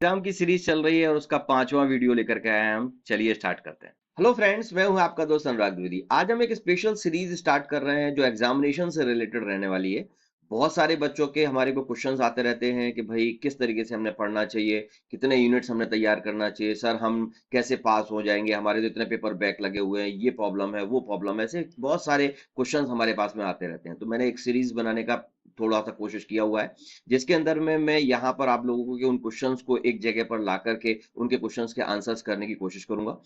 Exam की series चल रही है और उसका 5वां वीडियो लेकर के आए हैं हम। चलिए स्टार्ट करते हैं। हेलो फ्रेंड्स, मैं हूं आपका दोस्त अनुराग द्विवेदी। आज हम एक स्पेशल सीरीज स्टार्ट कर रहे हैं जो एग्जामिनेशन से रिलेटेड रहने वाली है। बहुत सारे बच्चों के हमारे को क्वेश्चंस आते रहते हैं कि भाई किस तरीके से हमने पढ़ना चाहिए, कितने यूनिट्स हमने तैयार करना चाहिए, सर हम कैसे पास हो जाएंगे, हमारे तो इतने पेपर बैक लगे हुए हैं, ये प्रॉब्लम है वो प्रॉब्लम है, ऐसे बहुत सारे क्वेश्चंस हमारे पास में आते रहते हैं। तो मैंने एक सीरीज बनाने का थोड़ा सा कोशिश किया हुआ है, जिसके अंदर में मैं यहाँ पर आप लोगों के उन क्वेश्चंस को एक जगह पर ला करके उनके क्वेश्चंस के आंसर्स करने की कोशिश करूंगा।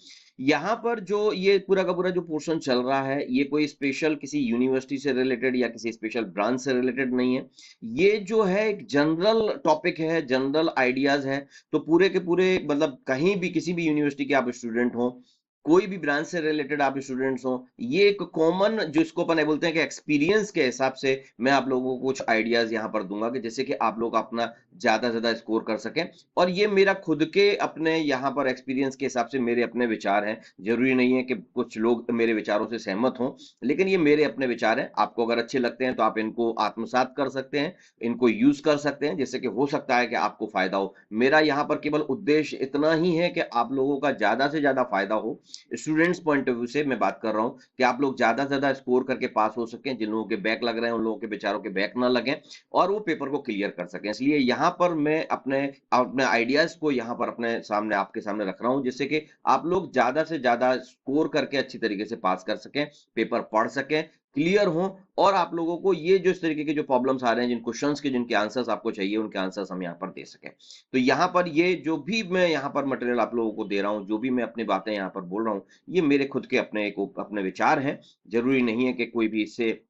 यहाँ पर जो ये पूरा का पूरा जो पोर्शन चल रहा है, ये कोई स्पेशल किसी यूनिवर्सिटी से रिलेटेड या किसी स्पेशल ब्रांच से रिलेटेड नहीं है। ये जो है एक जनरल टॉपिक है, जनरल आइडियाज है। तो पूरे के पूरे मतलब कहीं भी किसी भी यूनिवर्सिटी के आप स्टूडेंट हो, कोई भी ब्रांच से रिलेटेड आप स्टूडेंट्स हो, ये एक कॉमन जिसको अपन ये बोलते हैं कि एक्सपीरियंस के हिसाब से मैं आप लोगों को कुछ आइडियाज यहाँ पर दूंगा कि जिससे कि आप लोग अपना ज्यादा से ज्यादा स्कोर कर सकें। और ये मेरा खुद के अपने यहाँ पर एक्सपीरियंस के हिसाब से मेरे अपने विचार हैं। जरूरी नहीं है कि कुछ लोग मेरे विचारों से सहमत हों, लेकिन ये मेरे अपने विचार हैं। आपको अगर अच्छे लगते हैं तो आप इनको आत्मसात कर सकते हैं, इनको यूज कर सकते हैं, जिससे कि हो सकता है कि आपको फायदा हो। मेरा यहाँ पर केवल उद्देश्य इतना ही है कि आप लोगों का ज्यादा से ज्यादा फायदा हो। स्टूडेंट्स पॉइंट ऑफ व्यू से मैं बात कर रहा हूं कि आप लोग ज्यादा से ज्यादा स्कोर करके पास हो सकें, जिन लोगों के बैक लग रहे हैं उन लोगों के बेचारों के बैक ना लगे और वो पेपर को क्लियर कर सकें। इसलिए यहां पर मैं अपने अपने आइडियाज को यहां पर अपने सामने आपके सामने रख रहा हूं, जिससे कि आप लोग ज्यादा से ज्यादा स्कोर करके अच्छी तरीके से पास कर सकें, पेपर पढ़ सकें, क्लियर हो। और आप लोगों को ये जो इस तरीके के जो प्रॉब्लम्स आ रहे हैं, जिन क्वेश्चंस के जिनके आंसर्स आपको चाहिए, उनके आंसर्स हम यहाँ पर दे सकें। तो यहाँ पर ये जो भी मैं यहाँ पर मटेरियल आप लोगों को दे रहा हूँ, जो भी मैं अपनी बातें यहाँ पर बोल रहा हूँ, ये मेरे खुद के अपने अपने विचार हैं। जरूरी नहीं है कि कोई भी इससे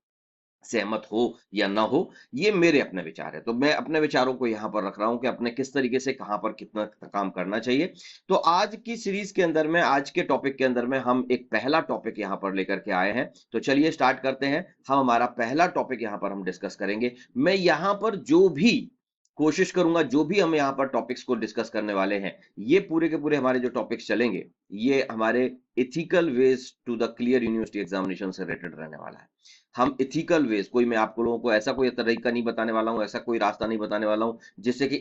सहमत हो या ना हो। ये मेरे अपने विचार है, तो मैं अपने विचारों को यहां पर रख रहा हूं कि अपने किस तरीके से कहां पर कितना काम करना चाहिए। तो आज की सीरीज के अंदर में, आज के टॉपिक के अंदर में हम एक पहला टॉपिक यहां पर लेकर के आए हैं। तो चलिए स्टार्ट करते हैं। हम हमारा पहला टॉपिक यहां पर हम डिस्कस करेंगे। मैं यहां पर जो भी कोशिश करूंगा, जो भी हम यहाँ पर टॉपिक्स को डिस्कस करने वाले हैं, ये पूरे के पूरे हमारे जो टॉपिक्स चलेंगे, ये हमारे ethical ways to the clear university examination से रिलेटेड रहने वाला है। हम इथिकल वेज, कोई मैं आप लोगों को ऐसा कोई तरीका नहीं बताने वाला हूं, ऐसा कोई रास्ता नहीं बताने वाला हूं जिससे कि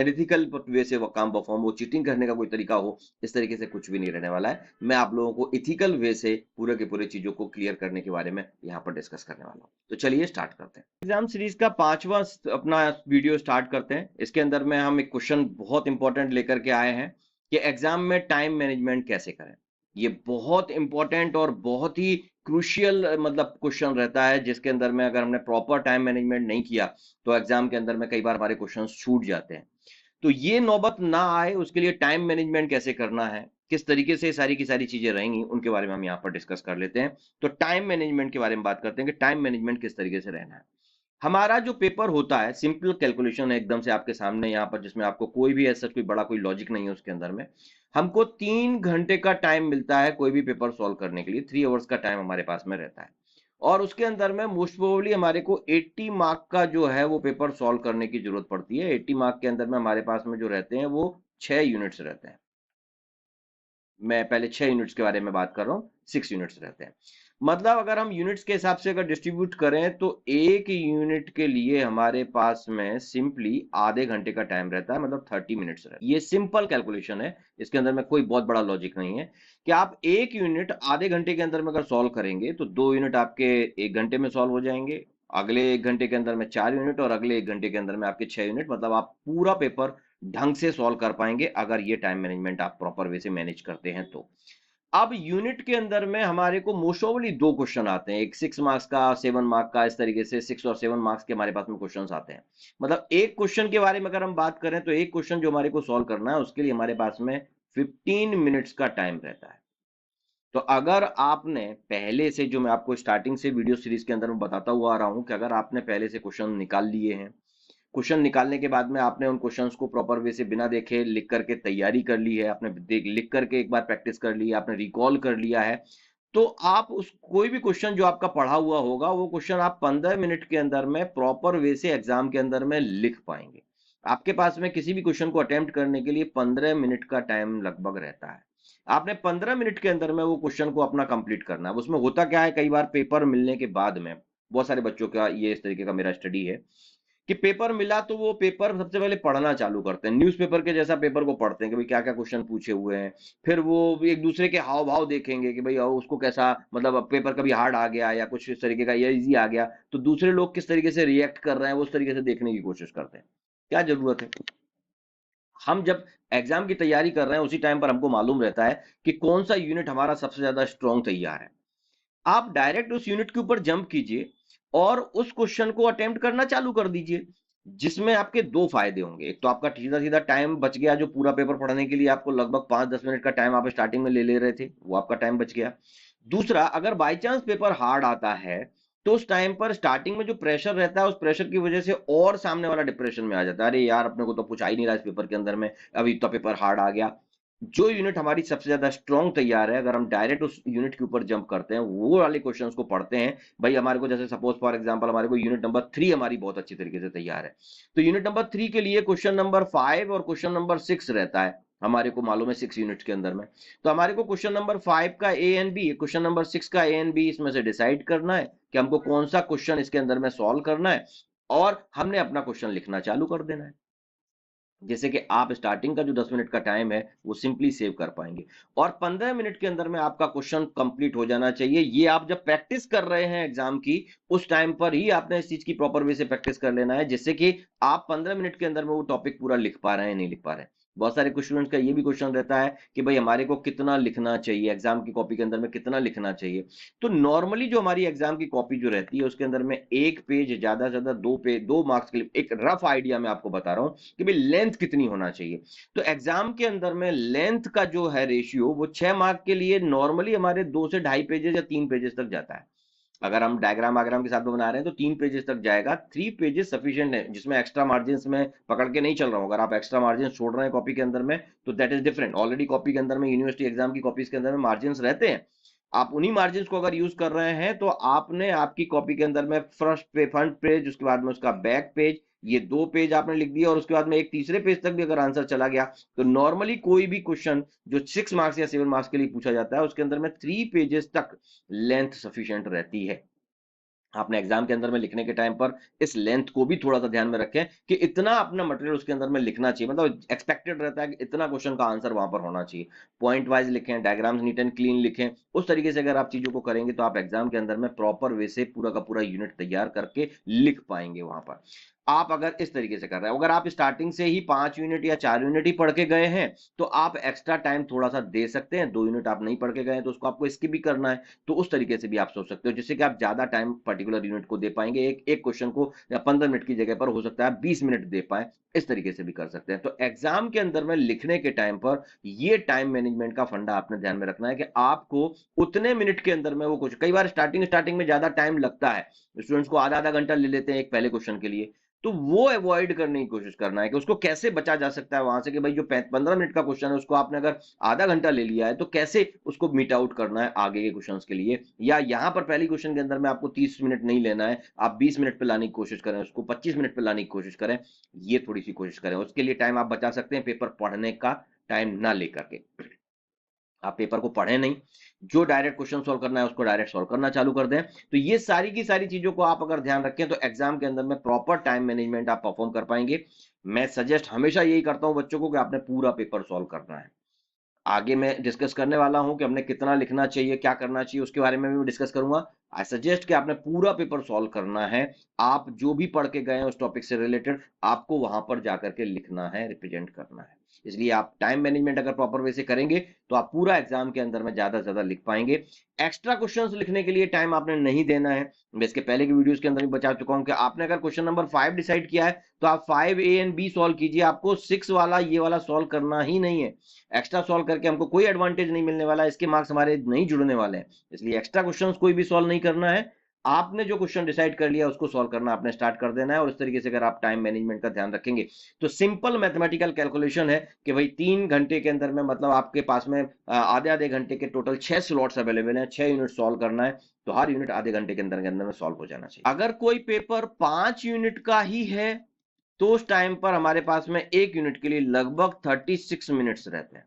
एथिकल वे से वो काम परफॉर्म हो, चीटिंग करने का कोई तरीका हो। इस तरीके से कुछ भी नहीं रहने वाला है। मैं आप लोगों को इथिकल वे से पूरे के पूरे चीजों को क्लियर करने के बारे में यहाँ पर डिस्कस करने वाला हूँ। तो चलिए स्टार्ट करते हैं। एग्जाम सीरीज का 5वां अपना वीडियो स्टार्ट करते हैं। इसके अंदर में हम एक क्वेश्चन बहुत इंपॉर्टेंट लेकर के आए हैं कि एग्जाम में टाइम मैनेजमेंट कैसे करें। ये बहुत इंपॉर्टेंट और बहुत ही क्रूशियल मतलब क्वेश्चन रहता है, जिसके अंदर में अगर हमने प्रॉपर टाइम मैनेजमेंट नहीं किया तो एग्जाम के अंदर में कई बार हमारे क्वेश्चंस छूट जाते हैं। तो ये नौबत ना आए उसके लिए टाइम मैनेजमेंट कैसे करना है, किस तरीके से सारी की सारी चीजें रहेंगी, उनके बारे में हम यहाँ पर डिस्कस कर लेते हैं। तो टाइम मैनेजमेंट के बारे में बात करते हैं कि टाइम मैनेजमेंट किस तरीके से रहना है। हमारा जो पेपर होता है सिंपल कैलकुलेशन है एकदम से आपके सामने यहाँ पर, जिसमें आपको कोई भी ऐसा कोई बड़ा कोई लॉजिक नहीं है उसके अंदर में। हमको 3 घंटे का टाइम मिलता है कोई भी पेपर सॉल्व करने के लिए, 3 आवर्स का टाइम हमारे पास में रहता है। और उसके अंदर में मोस्ट प्रोबेबली हमारे को 80 मार्क का जो है वो पेपर सॉल्व करने की जरूरत पड़ती है। 80 मार्क के अंदर में हमारे पास में जो रहते हैं वो 6 यूनिट्स रहते हैं। मैं पहले 6 यूनिट्स के बारे में बात कर रहा हूँ, 6 यूनिट्स रहते हैं। मतलब अगर हम यूनिट्स के हिसाब से अगर डिस्ट्रीब्यूट करें तो एक यूनिट के लिए हमारे पास में सिंपली आधे घंटे का टाइम रहता है, मतलब 30 मिनट्स रहता है। ये सिंपल कैलकुलेशन है, इसके अंदर में कोई बहुत बड़ा लॉजिक नहीं है कि आप एक यूनिट आधे घंटे के अंदर में अगर सॉल्व करेंगे तो 2 यूनिट आपके 1 घंटे में सॉल्व हो जाएंगे, अगले 1 घंटे के अंदर में 4 यूनिट और अगले 1 घंटे के अंदर में आपके 6 यूनिट। मतलब आप पूरा पेपर ढंग से सॉल्व कर पाएंगे अगर ये टाइम मैनेजमेंट आप प्रॉपर वे से मैनेज करते हैं तो। अब यूनिट के अंदर में हमारे को मोस्ट ओवरली 2 क्वेश्चन आते हैं, एक 6 मार्क्स का, 7 मार्क का, इस तरीके से 6 और 7 मार्क्स के हमारे पास में क्वेश्चन आते हैं। मतलब एक क्वेश्चन के बारे में अगर हम बात करें तो एक क्वेश्चन जो हमारे को सॉल्व करना है उसके लिए हमारे पास में 15 मिनट्स का टाइम रहता है। तो अगर आपने पहले से, जो मैं आपको स्टार्टिंग से वीडियो सीरीज के अंदर में बताता हुआ आ रहा हूं कि अगर आपने पहले से क्वेश्चन निकाल लिए हैं, क्वेश्चन निकालने के बाद में आपने उन क्वेश्चंस को प्रॉपर वे से बिना देखे लिख करके तैयारी कर ली है, आपने लिख करके एक बार प्रैक्टिस कर ली है, आपने रिकॉल कर लिया है, तो आप उस कोई भी क्वेश्चन जो आपका पढ़ा हुआ होगा वो क्वेश्चन आप 15 मिनट के अंदर में प्रॉपर वे से एग्जाम के अंदर में लिख पाएंगे। आपके पास में किसी भी क्वेश्चन को अटेम्प्ट करने के लिए 15 मिनट का टाइम लगभग रहता है। आपने 15 मिनट के अंदर में वो क्वेश्चन को अपना कंप्लीट करना है। उसमें होता क्या है, कई बार पेपर मिलने के बाद में बहुत सारे बच्चों का ये इस तरीके का मेरा स्टडी है कि पेपर मिला तो वो पेपर सबसे पहले पढ़ना चालू करते हैं, न्यूज़पेपर के जैसा पेपर को पढ़ते हैं कि भाई क्या क्या क्वेश्चन पूछे हुए हैं। फिर वो एक दूसरे के हाव भाव देखेंगे कि भाई उसको कैसा, मतलब अब पेपर कभी हार्ड आ गया या कुछ इस तरीके का या इजी आ गया, तो दूसरे लोग किस तरीके से रिएक्ट कर रहे हैं वो उस तरीके से देखने की कोशिश करते हैं। क्या जरूरत है, हम जब एग्जाम की तैयारी कर रहे हैं उसी टाइम पर हमको मालूम रहता है कि कौन सा यूनिट हमारा सबसे ज्यादा स्ट्रॉन्ग तैयार है। आप डायरेक्ट उस यूनिट के ऊपर जंप कीजिए और उस क्वेश्चन को अटेम्प्ट करना चालू कर दीजिए, जिसमें आपके दो फायदे होंगे। एक तो आपका सीधा सीधा टाइम बच गया, जो पूरा पेपर पढ़ने के लिए आपको लगभग 5-10 मिनट का टाइम आप स्टार्टिंग में ले ले रहे थे, वो आपका टाइम बच गया। दूसरा, अगर बाई चांस पेपर हार्ड आता है तो उस टाइम पर स्टार्टिंग में जो प्रेशर रहता है उस प्रेशर की वजह से और सामने वाला डिप्रेशन में आ जाता है, अरे यार अपने को तो कुछ आ ही नहीं रहा इस पेपर के अंदर में, अभी तो पेपर हार्ड आ गया। जो यूनिट हमारी सबसे ज्यादा स्ट्रॉन्ग तैयार है, अगर हम डायरेक्ट उस यूनिट के ऊपर जंप करते हैं, वो वाले क्वेश्चंस को पढ़ते हैं, भाई हमारे को जैसे सपोज फॉर एग्जांपल हमारे को यूनिट नंबर 3 हमारी बहुत अच्छी तरीके से तैयार है, तो यूनिट नंबर 3 के लिए क्वेश्चन नंबर 5 और क्वेश्चन नंबर 6 रहता है, हमारे को मालूम है 6 यूनिट के अंदर में। तो हमारे को क्वेश्चन नंबर 5 का A and B, question number 6 का ए एंड बी इसमें से डिसाइड करना है कि हमको कौन सा क्वेश्चन इसके अंदर में सॉल्व करना है, और हमने अपना क्वेश्चन लिखना चालू कर देना है, जैसे कि आप स्टार्टिंग का जो 10 मिनट का टाइम है वो सिंपली सेव कर पाएंगे, और 15 मिनट के अंदर में आपका क्वेश्चन कंप्लीट हो जाना चाहिए। ये आप जब प्रैक्टिस कर रहे हैं एग्जाम की, उस टाइम पर ही आपने इस चीज की प्रॉपर वे से प्रैक्टिस कर लेना है, जिससे कि आप 15 मिनट के अंदर में वो टॉपिक पूरा लिख पा रहे हैं, नहीं लिख पा रहे हैं। बहुत सारे कुछ स्टूडेंट्स का ये भी क्वेश्चन रहता है कि भाई हमारे को कितना लिखना चाहिए, एग्जाम की कॉपी के अंदर में कितना लिखना चाहिए। तो नॉर्मली जो हमारी एग्जाम की कॉपी जो रहती है उसके अंदर में एक पेज, ज्यादा से ज्यादा 2 पेज, 2 मार्क्स के लिए एक रफ आइडिया मैं आपको बता रहा हूँ कि भाई लेंथ कितनी होना चाहिए। तो एग्जाम के अंदर में लेंथ का जो है रेशियो वो 6 मार्क के लिए नॉर्मली हमारे 2 से ढाई पेजेस या 3 पेजेस तक जाता है। अगर हम डायग्राम वाग्राम के साथ में बना रहे हैं तो 3 पेजेस तक जाएगा, 3 पेजेस सफिशिएंट है, जिसमें एक्स्ट्रा मार्जिन में पकड़ के नहीं चल रहा हूं। अगर आप एक्स्ट्रा मार्जिन छोड़ रहे हैं कॉपी के अंदर में तो that is different. Already copy के अंदर में यूनिवर्सिटी एग्जाम की कॉपीज के अंदर में मार्जिन रहते हैं, आप उन्हीं मार्जिन को अगर यूज कर रहे हैं तो आपने आपकी कॉपी के अंदर में फ्रंट पेज, उसके बाद में उसका बैक पेज, ये 2 पेज आपने लिख दिया, और उसके बाद में एक तीसरे पेज तक भी अगर आंसर चला गया तो नॉर्मली कोई भी क्वेश्चन जो 6 मार्क्स या 7 मार्क्स के लिए पूछा जाता है उसके अंदर में 3 पेजेस तक लेंथ सफिशिएंट रहती है। आपने एग्जाम के अंदर में लिखने के टाइम पर इस लेंथ को भी थोड़ा सा ध्यान में रखें कि इतना अपना मटेरियल उसके अंदर में लिखना चाहिए, मतलब एक्सपेक्टेड रहता है कि इतना क्वेश्चन का आंसर वहां पर होना चाहिए। पॉइंट वाइज लिखें, डायग्राम्स नीट एंड क्लीन लिखें, उस तरीके से अगर आप चीजों को करेंगे तो आप एग्जाम के अंदर में प्रॉपर वे से पूरा का पूरा यूनिट तैयार करके लिख पाएंगे वहां पर। आप अगर इस तरीके से कर रहे हैं, अगर आप स्टार्टिंग से ही 5 यूनिट या 4 यूनिट ही पढ़ के गए हैं तो आप एक्स्ट्रा टाइम थोड़ा सा दे सकते हैं। 2 यूनिट आप नहीं पढ़ के गए हैं तो उसको आपको स्किप भी करना है, तो उस तरीके से भी आप सोच सकते हो, जिससे कि आप ज्यादा टाइम पर्टिकुलर यूनिट को दे पाएंगे। एक एक क्वेश्चन को या 15 मिनट की जगह पर हो सकता है 20 मिनट दे पाए, इस तरीके से भी कर सकते हैं। तो एग्जाम के अंदर में लिखने के टाइम पर ये टाइम मैनेजमेंट का फंडा आपने ध्यान में रखना है कि आपको उतने मिनट के अंदर में वो कुछ, कई बार स्टार्टिंग स्टार्टिंग में ज्यादा टाइम लगता है, स्टूडेंट्स को आधा आधा घंटा ले लेते हैं एक पहले क्वेश्चन के लिए, तो वो अवॉइड करने की कोशिश करना है कि उसको कैसे बचा जा सकता है वहां से, कि भाई जो 15 मिनट का क्वेश्चन है उसको आपने अगर आधा घंटा ले लिया है तो कैसे उसको मीट आउट करना है आगे के क्वेश्चंस के लिए, या यहाँ पर पहली क्वेश्चन के अंदर में आपको 30 मिनट नहीं लेना है, आप 20 मिनट पे लाने की कोशिश करें, उसको 25 मिनट पे लाने की कोशिश करें, ये थोड़ी सी कोशिश करें। उसके लिए टाइम आप बचा सकते हैं पेपर पढ़ने का टाइम ना लेकर के। आप पेपर को पढ़े नहीं, जो डायरेक्ट क्वेश्चन सॉल्व करना है उसको डायरेक्ट सॉल्व करना चालू कर दें। तो ये सारी की सारी चीजों को आप अगर ध्यान रखें तो एग्जाम के अंदर में प्रॉपर टाइम मैनेजमेंट आप परफॉर्म कर पाएंगे। मैं सजेस्ट हमेशा यही करता हूं बच्चों को कि आपने पूरा पेपर सॉल्व करना है। आगे मैं डिस्कस करने वाला हूं कि हमने कितना लिखना चाहिए, क्या करना चाहिए, उसके बारे में भी डिस्कस करूंगा। आई सजेस्ट कि आपने पूरा पेपर सॉल्व करना है। आप जो भी पढ़ के गए हैं उस टॉपिक से रिलेटेड आपको वहां पर जाकर के लिखना है, रिप्रेजेंट करना है। इसलिए आप टाइम मैनेजमेंट अगर प्रॉपर वे से करेंगे तो आप पूरा एग्जाम के अंदर में ज्यादा से ज्यादा लिख पाएंगे। एक्स्ट्रा क्वेश्चंस लिखने के लिए टाइम आपने नहीं देना है। मैं इसके पहले की वीडियोस के अंदर भी बता चुका हूं कि आपने अगर क्वेश्चन नंबर 5 डिसाइड किया है तो आप 5A एंड बी सॉल्व कीजिए, आपको 6 वाला ये वाला सॉल्व करना ही नहीं है। एक्स्ट्रा सॉल्व करके हमको कोई एडवांटेज नहीं मिलने वाला है, इसके मार्क्स हमारे नहीं जुड़ने वाले हैं, इसलिए एक्स्ट्रा क्वेश्चंस कोई भी सॉल्व नहीं करना है। आपने जो क्वेश्चन डिसाइड कर लिया उसको सॉल्व करना आपने स्टार्ट कर देना है। और इस तरीके से अगर आप टाइम मैनेजमेंट का ध्यान रखेंगे तो सिंपल मैथमेटिकल कैलकुलेशन है कि भाई 3 घंटे के अंदर में, मतलब आपके पास में आधे आधे घंटे के टोटल 6 स्लॉट्स अवेलेबल हैं, 6 यूनिट सॉल्व करना है, तो हर यूनिट आधे घंटे के अंदर में सॉल्व हो जाना चाहिए। अगर कोई पेपर 5 यूनिट का ही है तो उस टाइम पर हमारे पास में एक यूनिट के लिए लगभग 36 मिनट्स रहते हैं।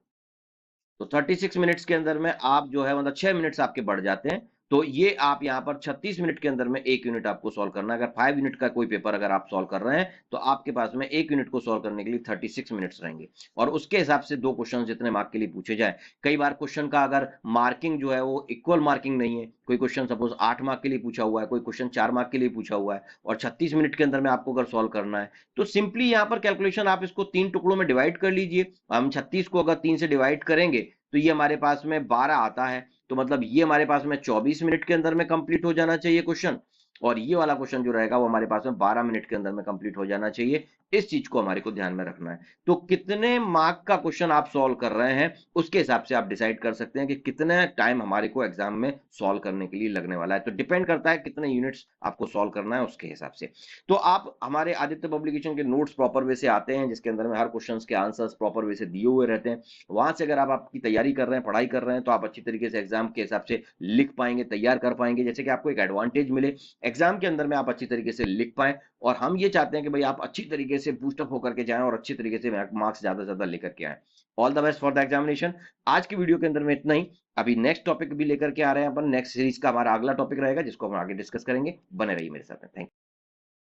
तो 36 मिनट्स के अंदर में आप जो है मतलब 6 मिनट्स आपके बढ़ जाते हैं, तो ये आप यहाँ पर 36 मिनट के अंदर में 1 यूनिट आपको सॉल्व करना है। अगर 5 यूनिट का कोई पेपर अगर आप सॉल्व कर रहे हैं तो आपके पास में 1 यूनिट को सॉल्व करने के लिए 36 मिनट्स रहेंगे, और उसके हिसाब से 2 क्वेश्चन जितने मार्क के लिए पूछे जाए। कई बार क्वेश्चन का अगर मार्किंग जो है वो इक्वल मार्किंग नहीं है, कोई क्वेश्चन सपोज 8 मार्क के लिए पूछा हुआ है, कोई क्वेश्चन 4 मार्क के लिए पूछा हुआ है, और 36 मिनट के अंदर में आपको अगर सॉल्व करना है, तो सिंपली यहाँ पर कैलकुलेशन आप इसको 3 टुकड़ों में डिवाइड कर लीजिए। हम 36 को अगर 3 से डिवाइड करेंगे तो ये हमारे पास में 12 आता है, तो मतलब ये हमारे पास में 24 मिनट के अंदर में कंप्लीट हो जाना चाहिए क्वेश्चन, और ये वाला क्वेश्चन जो रहेगा वो हमारे पास में 12 मिनट के अंदर में कंप्लीट हो जाना चाहिए। इस चीज को हमारे को ध्यान में रखना है। तो कितने मार्क का क्वेश्चन आप सॉल्व कर रहे हैं उसके हिसाब से आप डिसाइड कर सकते हैं कि कितने टाइम हमारे को एग्जाम में सॉल्व करने के लिए लगने वाला है। तो डिपेंड करता है कितने यूनिट्स आपको सॉल्व करना है उसके हिसाब से। तो आप हमारे आदित्य पब्लिकेशन के नोट्स प्रॉपर वे से आते हैं, जिसके अंदर में हर क्वेश्चन के आंसर्स प्रॉपर वे से दिए हुए रहते हैं। वहां से अगर आप आपकी तैयारी कर रहे हैं, पढ़ाई कर रहे हैं, तो आप अच्छी तरीके से एग्जाम के हिसाब से लिख पाएंगे, तैयार कर पाएंगे, जैसे कि आपको एक एडवांटेज मिले एग्जाम के अंदर में, आप अच्छी तरीके से लिख पाएं। और हम ये चाहते हैं कि भाई आप अच्छी तरीके से बूस्टअप होकर के जाएं और अच्छी तरीके से मार्क्स ज्यादा से ज्यादा लेकर के आए। All the best for the examination. आज की वीडियो के अंदर में इतना ही। अभी नेक्स्ट टॉपिक भी लेकर के आ रहे हैं अपन, नेक्स्ट सीरीज का हमारा अगला टॉपिक रहेगा जिसको हम आगे डिस्कस करेंगे। बने रहिए मेरे साथ। Thank you.